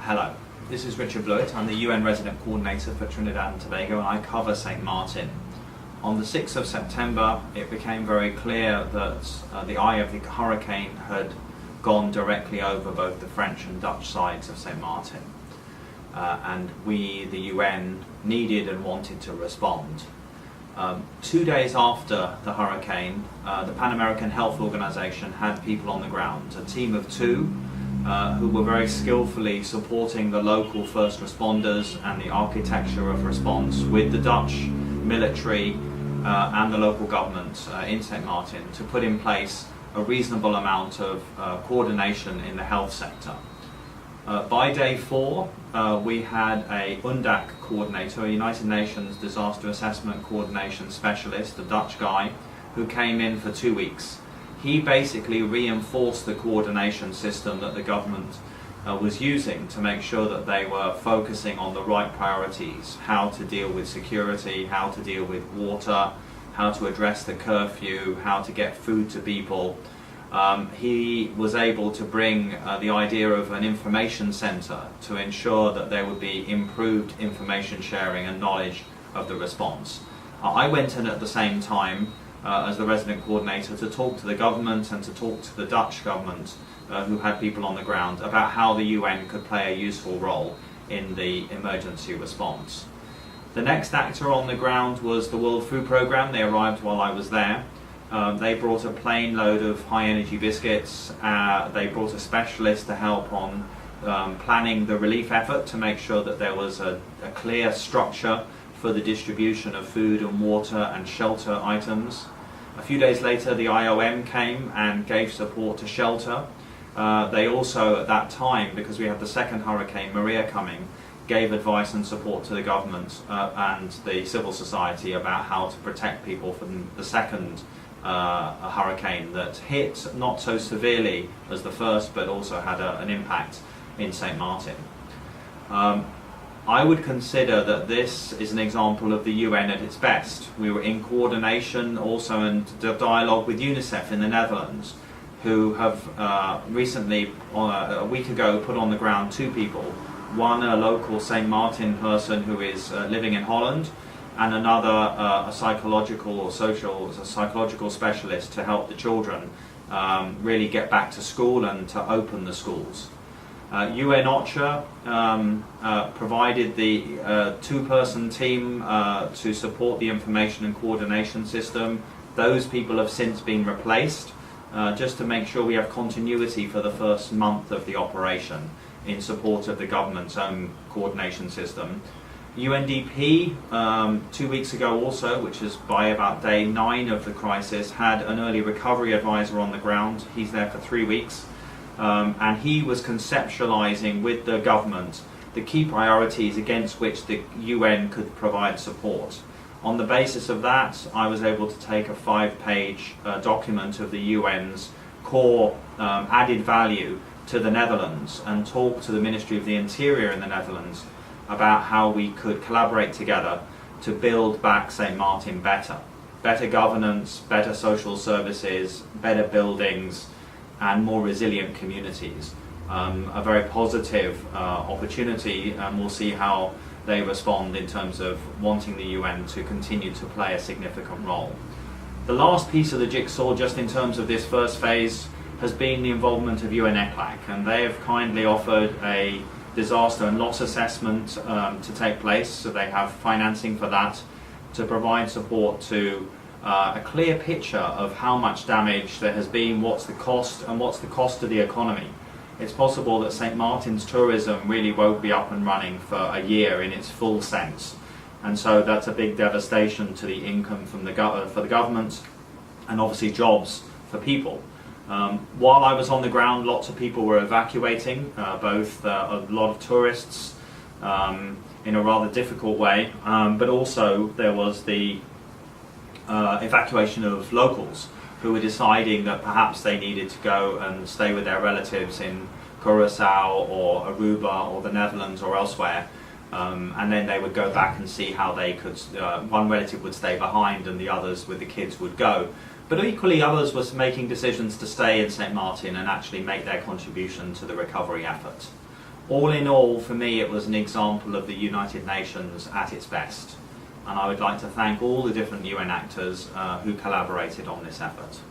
Hello, this is Richard Blewitt. I'm the UN Resident Coordinator for Trinidad and Tobago, and I cover St. Maarten. On the 6th of September, it became very clear that the eye of the hurricane had gone directly over both the French and Dutch sides of St. Maarten. And we, the UN, needed and wanted to respond. 2 days after the hurricane, the Pan American Health Organization had people on the ground, a team of 2 who were very skillfully supporting the local first responders and the architecture of response with the Dutch military and the local government in St. Maarten to put in place a reasonable amount of coordination in the health sector. By day 4, we had a UNDAC coordinator, a United Nations Disaster Assessment Coordination Specialist, a Dutch guy, who came in for 2 weeks. He basically reinforced the coordination system that the government was using to make sure that they were focusing on the right priorities, how to deal with security, how to deal with water, how to address the curfew, how to get food to people. He was able to bring the idea of an information centre to ensure that there would be improved information sharing and knowledge of the response. I went in at the same time as the resident coordinator to talk to the government and to talk to the Dutch government who had people on the ground about how the UN could play a useful role in the emergency response. The next actor on the ground was the World Food Programme. They arrived while I was there. They brought a plane load of high energy biscuits. They brought a specialist to help on planning the relief effort to make sure that there was a clear structure for the distribution of food and water and shelter items. A few days later, the IOM came and gave support to shelter. They also, at that time, because we had the second Hurricane Maria coming, gave advice and support to the government and the civil society about how to protect people from the second hurricane that hit not so severely as the first, but also had an impact in St. Maarten. I would consider that this is an example of the UN at its best. We were in coordination also and dialogue with UNICEF in the Netherlands, who have recently, a week ago, put on the ground 2 people. One, a local St. Maarten person who is living in Holland, and another, a psychological or psychological specialist to help the children really get back to school and to open the schools. UNOCHA provided the 2-person team to support the information and coordination system. Those people have since been replaced just to make sure we have continuity for the first month of the operation in support of the government's own coordination system. UNDP 2 weeks ago also, which is by about day 9 of the crisis, had an early recovery advisor on the ground. He's there for 3 weeks. And he was conceptualizing with the government the key priorities against which the UN could provide support. On the basis of that, I was able to take a 5-page document of the UN's core added value to the Netherlands and talk to the Ministry of the Interior in the Netherlands about how we could collaborate together to build back St. Maarten better. Better governance, better social services, better buildings, and more resilient communities. A very positive opportunity, and we'll see how they respond in terms of wanting the UN to continue to play a significant role. The last piece of the jigsaw, just in terms of this first phase, has been the involvement of UNECLAC, and they have kindly offered a disaster and loss assessment to take place, so they have financing for that to provide support to a clear picture of how much damage there has been, what's the cost, and what's the cost to the economy. It's possible that St. Maarten's tourism really won't be up and running for a year in its full sense, and so that's a big devastation to the income from for the government, and obviously jobs for people. While I was on the ground, lots of people were evacuating, both a lot of tourists in a rather difficult way, but also there was the evacuation of locals who were deciding that perhaps they needed to go and stay with their relatives in Curacao or Aruba or the Netherlands or elsewhere, and then they would go back and see how they could, one relative would stay behind and the others with the kids would go. But equally others were making decisions to stay in St. Maarten and actually make their contribution to the recovery effort. All in all, for me, it was an example of the United Nations at its best. And I would like to thank all the different UN actors who collaborated on this effort.